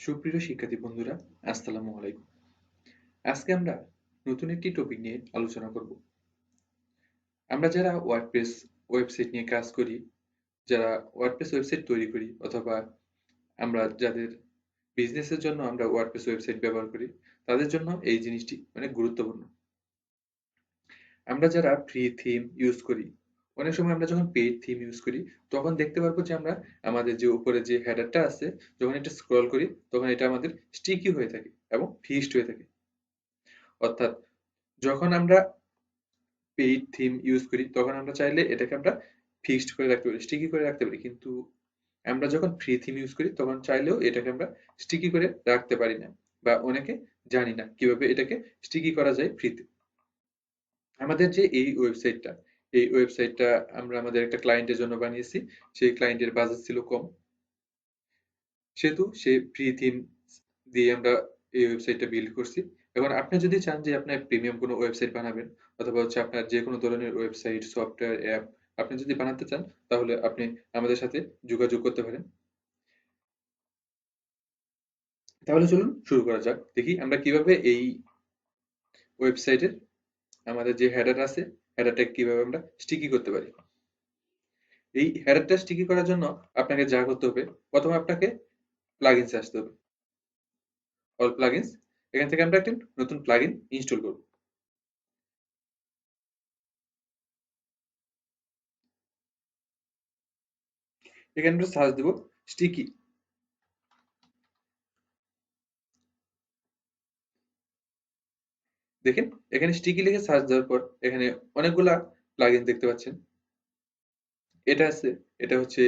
সুপ্রিয় শিক্ষার্থী বন্ধুরা, আসসালামু আলাইকুম। আজকে আমরা নতুন একটি টপিক নিয়ে আলোচনা করব। আমরা যারা ওয়ার্ডপ্রেস ওয়েবসাইট নিয়ে কাজ করি, যারা ওয়ার্ডপ্রেস ওয়েবসাইট তৈরি করি, অথবা আমরা যাদের বিজনেসের জন্য আমরা ওয়ার্ডপ্রেস ওয়েবসাইট ব্যবহার করি, তাদের জন্য এই জিনিসটি অনেক গুরুত্বপূর্ণ। আমরা যারা ফ্রি থিম ইউজ করি, অনেক সময় আমরা যখন পেইড থিম ইউজ করি, তখন দেখতে পারবো যে আমরা আমাদের যে উপরে যে হেডারটা আছে, যখন এটা স্ক্রল করি, তখন এটা আমাদের স্টিকি হয়ে থাকে এবং ফিক্সড হয়ে থাকে। অর্থাৎ যখন আমরা পেইড থিম ইউজ করি, তখন আমরা চাইলে এটাকে আমরা ফিক্সড করে রাখতে পারি, স্টিকি করে রাখতে পারি। কিন্তু আমরা যখন ফ্রি থিম ইউজ করি, তখন চাইলেও এটাকে আমরা স্টিকি করে রাখতে পারি না, বা অনেকে জানি না কিভাবে এটাকে স্টিকি করা যায় ফ্রিতে। আমাদের যে এই ওয়েবসাইটটা আমরা আমাদের একটা ক্লায়েন্টের জন্য বানিয়েছি। সেই ক্লায়েন্টের বাজেট ছিল কম, সেহেতু সে ফ্রি থিম দিয়ে আমরা এই ওয়েবসাইটটা বিল্ড করছি। এখন আপনি যদি চান যে আপনার প্রিমিয়াম কোনো ওয়েবসাইট বানাবেন, অথবা হচ্ছে আপনার যে কোনো ধরনের ওয়েবসাইট, সফটওয়্যার, অ্যাপ আপনি যদি বানাতে চান, তাহলে আপনি আমাদের সাথে যোগাযোগ করতে পারেন। তাহলে চলুন শুরু করা যাক। দেখি আমরা কিভাবে এই ওয়েবসাইটের আমাদের যে হেডার আছে, হেডারটা কিভাবে আমরা স্টিকি করতে পারি। এই হেডারটা স্টিকি করার জন্য আপনাকে যা করতে হবে, প্রথমে আপনাকে প্লাগইনসে আসতে হবে। অল প্লাগইনস, এখান থেকে আমরা একটা নতুন প্লাগইন ইনস্টল করব। এখানে আমরা সার্চ দেব স্টিকি। দেখেন, এখানে স্টিকি লিখে সার্চ দেওয়ার পর এখানে অনেকগুলা প্লাগইন দেখতে পাচ্ছেন। এটা আছে, এটা হচ্ছে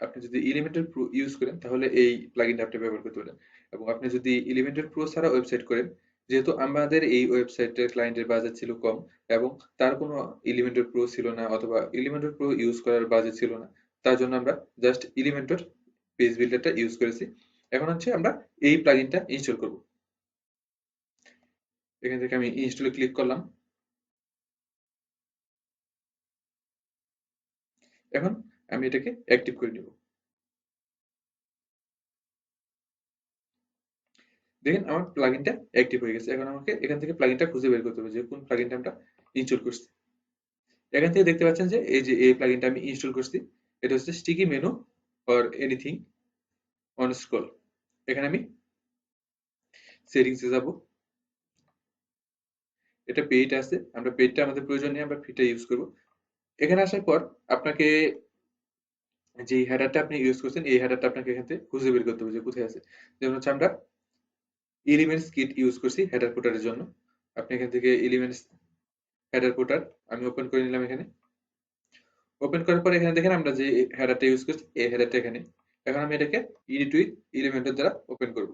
আপনি যদি এলিমেন্টর প্রো ইউজ করেন, তাহলে এই প্লাগইনটা আপনি ব্যবহার করতে পারেন। এবং আপনি যদি এলিমেন্টর প্রো ছাড়া ওয়েবসাইট করেন, যেহেতু আমাদের এই ওয়েবসাইটের ক্লায়েন্টের বাজেট ছিল কম, এবং তার কোনো এলিমেন্টর প্রো ছিল না, অথবা এলিমেন্টর প্রো ইউজ করার বাজেট ছিল না, তার জন্য আমরা জাস্ট এলিমেন্টর পেজ বিল্ডারটা ইউজ করেছি। এখন হচ্ছে আমরা এই প্লাগইনটা ইনস্টল করব। এখান থেকে আমি ইনস্টলে ক্লিক করলাম। এখন আমি এটাকে অ্যাক্টিভ করে নিব। দেখেন, আমার প্লাগইনটা অ্যাক্টিভ হয়ে গেছে। এখন আমাকে এখান থেকে প্লাগইনটা খুঁজে বের করতে হবে যে কোন প্লাগইনটা আমরা ইনস্টল করছি। এখান থেকে দেখতে পাচ্ছেন যে এই যে এই প্লাগইনটা আমি ইনস্টল করছি, এটা হচ্ছে sticky menu for anything on scroll. এখানে আমি সেটিংসে যাব। এটা পেইড আছে, আমরা পেইডটা আমাদের প্রয়োজন নেই, আমরা ফ্রিটা ইউজ করব। এখানে আসার পর আপনাকে যে হেডারটা আপনি ইউজ করছেন, এই হেডারটা আপনাকে এখান থেকে খুঁজে বের করতে হবে যে কোথায় আছে। যেমন হচ্ছে আমরা এলিমেন্টস কিট ইউজ করছি হেডার ফুটারের জন্য। আপনি এখান থেকে এলিমেন্টস হেডার ফুটার আমি ওপেন করে নিলাম। এখানে ওপেন করার পর এখানে দেখেন আমরা যে হেডারটা ইউজ করছি, এই হেডারটা এখানে। এখন আমি এটাকে এডিট উইথ এলিমেন্টর দ্বারা ওপেন করব।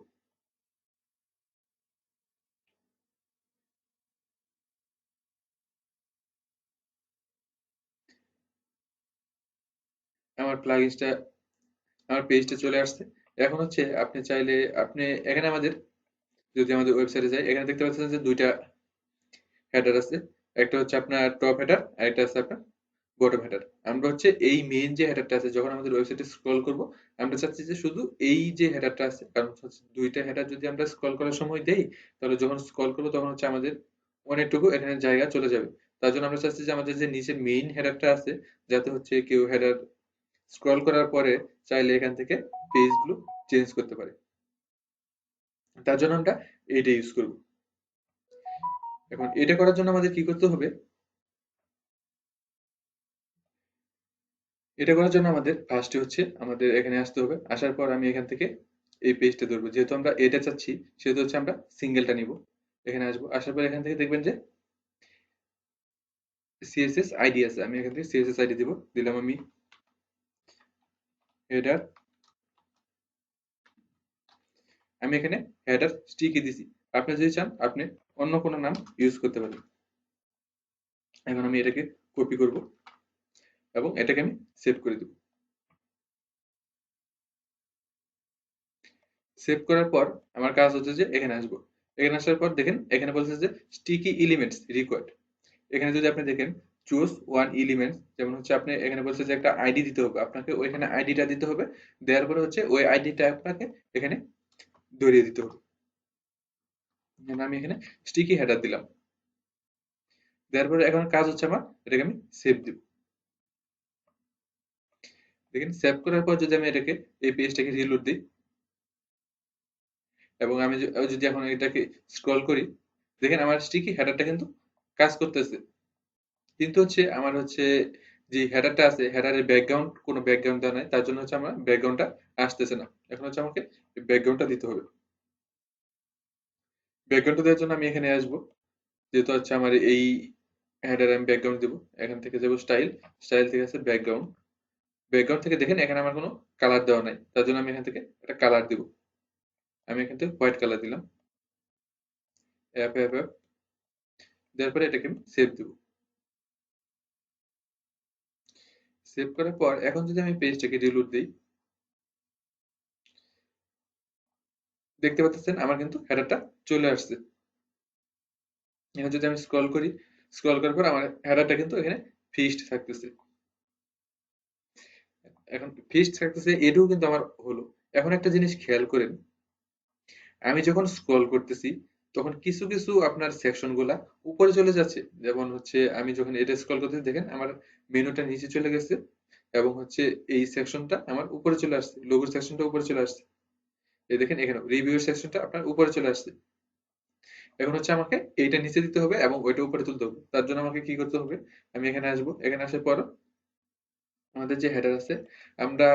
আমার প্লাগইনসটা আমার পেজটা চলে আসছে। এখন হচ্ছে আপনি চাইলে আপনি এখানে আমাদের যদি আমাদের ওয়েবসাইটে যাই, এখানে দেখতে পাচ্ছেন যে দুইটা হেডার আছে। একটা হচ্ছে আপনার টপ হেডার, আর একটা আছে আপনার বটম হেডার। আমরা হচ্ছে এই মেইন যে হেডারটা আছে, যখন আমাদের ওয়েবসাইটে স্ক্রল করব, আমরা চাচ্ছি যে শুধু এই যে হেডারটা আছে, কারণ হচ্ছে দুইটা হেডার যদি আমরা স্ক্রল করার সময় দেই, তাহলে যখন স্ক্রল করবো তখন হচ্ছে আমাদের অনেকটুকু এখানে জায়গা চলে যাবে। তার জন্য আমরা চাচ্ছি যে আমাদের যে নিচের মেইন হেডারটা আছে, যাতে হচ্ছে কেউ হেডার স্ক্রল করার পরে চাইলে এখান থেকে পেজগুলো চেঞ্জ করতে পারে। তার জন্য আমরা এইটা ইউজ করব। এখন এটা করার জন্য আমাদের কি করতে হবে, এটা করার জন্য আমাদের ফার্স্টে হচ্ছে আমাদের এখানে আসতে হবে। আসার পর আমি এখান থেকে এই পেজটা ধরবো, যেহেতু আমরা এটা চাচ্ছি, সেহেতু হচ্ছে আমরা সিঙ্গেলটা নিব। এখানে আসবো, আসার পর এখান থেকে দেখবেন যে সিএসএস আইডি আছে। আমি এখান থেকে সিএসএস আইডি দিব। দিলাম আমি হেডার। আমি এখানে হেডার স্টিকি দিছি। আপনি যদি চান আপনি অন্য কোনো নাম ইউজ করতে পারেন। এখন আমি এটাকে কপি করব এবং এটাকে আমি সেভ করে দেব। সেভ করার পর আমার কাজ হচ্ছে যে এখানে আসবো। এখানে আসার পর দেখেন এখানে বলছে যে স্টিকি এলিমেন্টস রিকোয়ার্ড। এখানে যদি আপনি দেখেন চুজ ওয়ান এলিমেন্টস, যেমন হচ্ছে আপনি এখানে বলছে যে একটা আইডি দিতে হবে, আপনাকে ওইখানে আইডিটা দিতে হবে। দেওয়ার পরে হচ্ছে ওই আইডিটা আপনাকে এখানে ধরিয়ে দিতে হবে। যেমন আমি এখানে স্টিকি হেডার দিলাম। দেওয়ার পরে এখন কাজ হচ্ছে আমার এটাকে আমি সেভ দিব। দেখেন সেভ করার পর যদি আমি এটাকে এই পেজটাকে রিলোড দিই এবং আমি যদি এখন এটাকে স্ক্রল করি, দেখেন আমার স্টিকি হেডারটা কিন্তু কাজ করতেছে। কিন্তু হচ্ছে আমার হচ্ছে যে হেডারটা আছে হেডারের ব্যাকগ্রাউন্ড কোনো ব্যাকগ্রাউন্ড দেওয়া নাই, তার জন্য হচ্ছে আমার ব্যাকগ্রাউন্ডটা আসতেছে না। এখন হচ্ছে আমাকে ব্যাকগ্রাউন্ডটা দিতে হবে। ব্যাকগ্রাউন্ডটা দেওয়ার জন্য আমি এখানে আসবো, যেহেতু হচ্ছে আমার এই হেডারে আমি ব্যাকগ্রাউন্ড দেবো, এখান থেকে যাবো স্টাইল, স্টাইল থেকে আছে ব্যাকগ্রাউন্ড। ব্যাকগ্রাউন্ড থেকে দেখেন এখানে আমার কোনো কালার দেওয়া নাই, তার জন্য আমি এখান থেকে একটা কালার দিব। আমি এখান থেকে হোয়াইট কালার দিলাম। অ্যাপ অ্যাপ অ্যাপ দেওয়ার পরে এটাকে আমি সেভ দিব। সেভ করার পর এখন যদি আমি পেজটাকে রিলোড দিই, দেখতে পাচ্ছেন আমার কিন্তু হেডারটা চলে আসছে। এখন যদি আমি স্ক্রল করি, স্ক্রল করার পর আমার হেডারটা কিন্তু এখানে ফিক্সড থাকতেছে। এখন ফিক্সড থাকতেছে, এটাও কিন্তু আমার হলো। এখন একটা জিনিস খেয়াল করেন, আমি যখন স্ক্রল করতেছি তখন কিছু কিছু আপনার সেকশন গুলা উপরে চলে যাচ্ছে। যেমন হচ্ছে আমি যখন এটা স্ক্রল করতেছি দেখেন আমার মেনুটা নিচে চলে গেছে এবং হচ্ছে এই সেকশনটা আমার উপরে চলে আসছে, লোগোর সেকশনটা উপরে চলে আসছে। এই দেখেন এখানে রিভিউ সেকশনটা আপনার উপরে চলে আসছে। এখন হচ্ছে আমাকে এইটা নিচে দিতে হবে এবং ওইটা উপরে তুলতে হবে। তার জন্য আমাকে কি করতে হবে, আমি এখানে আসবো, এখানে আসার পর আমাদের যে হেডার আছে, আমরা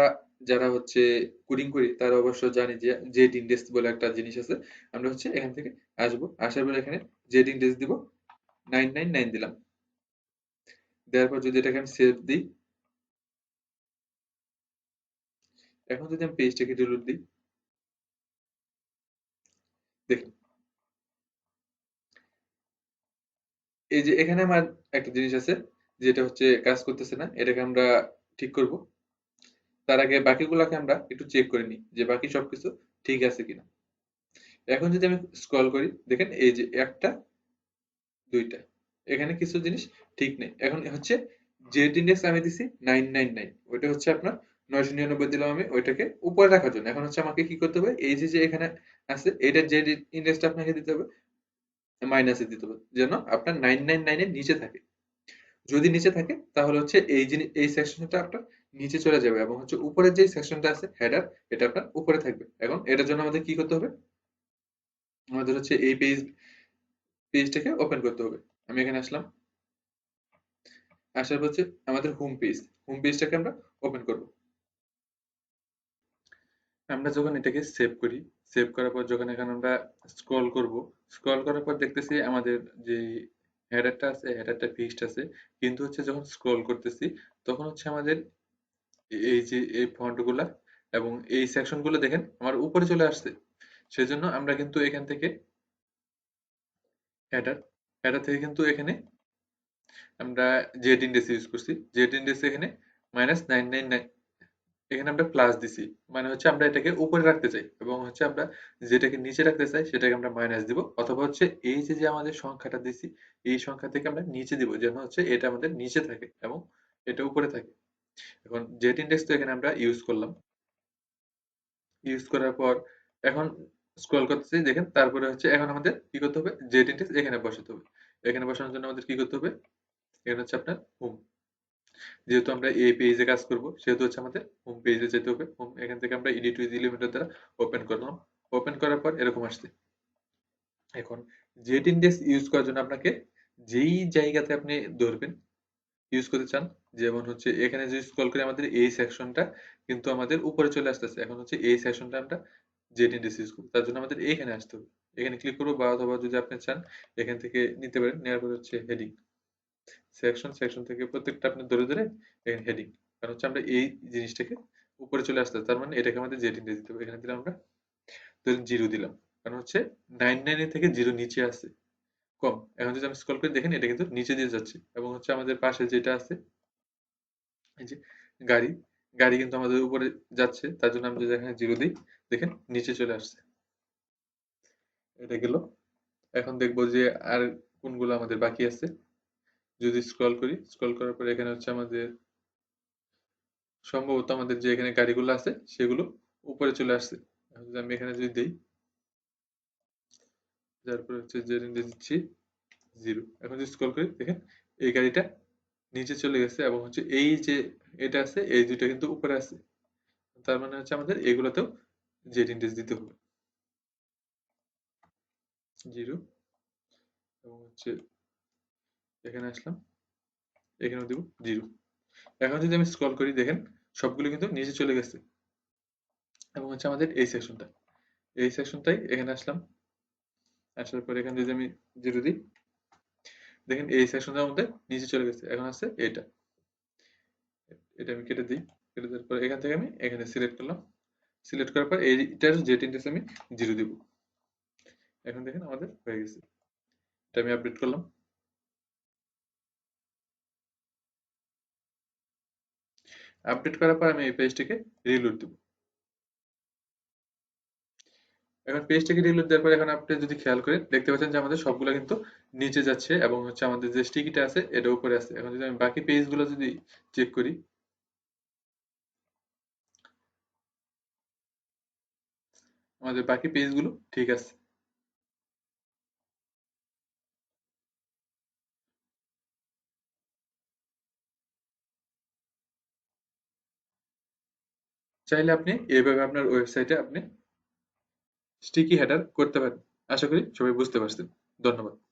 যারা হচ্ছে কোডিং করি তারা অবশ্য জানি যে জেড ইন্ডেক্স বলে একটা জিনিস আছে। আমরা হচ্ছে এখান থেকে আসবো, আসার পর এখানে জেড ইন্ডেক্স দিব, 999 দিলাম। দেওয়ার পর যদি এটাকে আমি সেভ দিই, এখন যদি আমি পেজটাকে রিলোড দিই, দেখুন এই যে এখানে আমার একটা জিনিস আছে যেটা হচ্ছে কাজ করতেছে না, এটাকে আমরা ঠিক করব। তার আগে বাকিগুলোকে আমরা একটু চেক করে নিই যে বাকি সবকিছু ঠিক আছে কিনা। এখন যদি আমি স্ক্রল করি দেখেন এই যে একটা, দুইটা, এখানে কিছু জিনিস ঠিক নেই। এখন হচ্ছে জেড ইন্ডেক্স আমি দিছি 999, ওইটা হচ্ছে আপনার 999 দিলাম আমি ওইটাকে উপরে রাখার জন্য। এখন হচ্ছে আমাকে কি করতে হবে, এই যে যে এখানে আছে এটা জেড ইন্ডেক্সটা আপনাকে দিতে হবে, মাইনাসে দিতে হবে যেন আপনার 999 এর নিচে থাকে। যদি নিচে থাকে তাহলে হচ্ছে এই জিনিস এই সেকশনটা আপনার নিচে চলে যাবে এবং হচ্ছে উপরের যে সেকশনটা আছে হেডার, এটা আপনার উপরে থাকবে। এখন এটার জন্য আমাদের কি করতে হবে, আমাদের হচ্ছে এই পেজটাকে ওপেন করতে হবে। আমি এখানে আসলাম, আসার পর হচ্ছে আমাদের হোম পেজ, হোম পেজটাকে আমরা ওপেন করব। আমরা যখন এটাকে সেভ করি, সেভ করার পর যখন এখানে আমরা স্ক্রল করব, স্ক্রল করার পর দেখতেছি আমাদের যে হেডারটা আছে হেডারটা ফিক্সড আছে। কিন্তু হচ্ছে যখন স্ক্রল করতেছি তখন হচ্ছে আমাদের এই যে এই ফন্ট গুলা এবং এই সেকশন গুলো দেখেন আমার উপরে চলে আসছে। সেজন্য আমরা কিন্তু এখান থেকে হেডার, হেডার থেকে কিন্তু এখানে আমরা জেড ইন্ডেক্স ইউজ করছি। জেড ইন্ডেক্স এখানে -999, এখানে আমরা প্লাস দিছি, মানে হচ্ছে আমরা এটাকে উপরে রাখতে চাই এবং হচ্ছে আমরা যেটাকে নিচে রাখতে চাই সেটাকে আমরা মাইনাস দিব, অথবা হচ্ছে এই যে যে আমাদের সংখ্যাটা দিছি এই সংখ্যা থেকে আমরা নিচে দিব যেন হচ্ছে এটা আমাদের নিচে থাকে এবং এটা উপরে থাকে। এখন জেড ইন্ডেক্স তো এখানে আমরা ইউজ করলাম, ইউজ করার পর এখন স্ক্রল করতেছি দেখেন, তারপরে হচ্ছে এখন আমাদের কি করতে হবে, জেড ইন্ডেক্স এখানে বসাতে হবে। এখানে বসানোর জন্য আমাদের কি করতে হবে, এখানে হচ্ছে আপনার হোম, যেহেতু আমরা এই পেজে কাজ করব সেহেতু হচ্ছে আমাদের হোম পেজে যেতে হবে। হোম, এখান থেকে আমরা এডিট উইথ এলিমেন্টর দ্বারা ওপেন করলাম। ওপেন করার পর এরকম আসছে। এখন জেড ইন্ডেক্স ইউজ করার জন্য আপনাকে যেই জায়গাতে আপনি ধরবেন ইউজ করতে চান, যেমন হচ্ছে এখানে যদি স্ক্রল করে আমাদের এই সেকশনটা কিন্তু আমাদের উপরে চলে আসতেছে। এখন হচ্ছে এই সেকশনটা আমরা জেড ইন্ডেক্স ইউজ করব, তার জন্য আমাদের এইখানে আসতে হবে। এখানে ক্লিক করবো বা অথবা যদি আপনি চান এখান থেকে নিতে পারেন। নেওয়ার পর হচ্ছে হেডিং সেকশন, সেকশন থেকে প্রত্যেকটা আপনি ধরে ধরে এখানে হেডিং, কারণ হচ্ছে আমরা এই জিনিসটাকে উপরে চলে আসতে, তার মানে এটাকে আমাদের জেড ইন্ডেক্স দিতে হবে। এখানে দিলাম আমরা ধরেন 0 দিলাম, কারণ হচ্ছে 99 এর থেকে 0 নিচে আছে, কম। এখন যদি আমি স্ক্রল করে দেখেন এটা কিন্তু নিচে দিয়ে যাচ্ছে এবং হচ্ছে আমাদের পাশে যেটা আছে এই যে গাড়ি, গাড়ি কিন্তু আমাদের উপরে যাচ্ছে, তার জন্য আমি যদি এখানে 0 দিই দেখেন নিচে চলে আসছে। এটা গেল। এখন দেখবো যে আর কোনগুলো আমাদের বাকি আছে। যদি স্ক্রল করি, স্ক্রল করার পরে এখানে হচ্ছে আমাদের সম্ভবত আমাদের যে এখানে গাড়িগুলো আছে সেগুলো উপরে চলে আসছে। এখন যদি আমি এখানে যদি দেই তারপরে হচ্ছে জেন্ডার দিচ্ছি 0। এখন যদি স্ক্রল করি দেখেন এই গাড়িটা নিচে চলে গেছে এবং হচ্ছে এই যে এটা আছে এই দুইটা কিন্তু উপরে আছে। তার মানে হচ্ছে আমাদের এগুলোতেও জেড ইন্ডেক্স দিতে হবে 0 এবং হচ্ছে এখানে আসলাম এখানেও দেব 0। এখন যদি আমি স্ক্রল করি দেখেন সবগুলো কিন্তু নিচে চলে গেছে এবং হচ্ছে আমাদের এই সেকশনটাই এখানে আসলাম, আসার পরে এখানে যদি আমি 0 দিই দেখেন এই সেকশনটার মধ্যে নিচে চলে গেছে। এখন আছে এটা, এটা আমি কেটে দিই, কেটে দেওয়ার পরে এখান থেকে আমি এখানে সিলেক্ট করলাম, সিলেক্ট করার পর এইটার জেড ইন্ডেক্স আমি 0 দিব। এখন দেখেন আমাদের হয়ে গেছে। এটা আমি আপডেট করলাম, আপডেট করার পর আমি এই পেজটাকে রিলোড দিব। এখন পেজটাকে রিলোড দেওয়ার পর এখন আপনি যদি খেয়াল করেন দেখতে পাচ্ছেন যে আমাদের সবগুলো কিন্তু নিচে যাচ্ছে এবং হচ্ছে আমাদের যে স্টিকিটা আছে এটা উপরে আছে। এখন যদি আমি বাকি পেজগুলো যদি চেক করি আমাদের বাকি পেজগুলো ঠিক আছে। চাইলে আপনি এইভাবে আপনার ওয়েবসাইটে আপনি স্টিকি হেডার করতে পারেন। আশা করি সবাই বুঝতে পারছেন। ধন্যবাদ।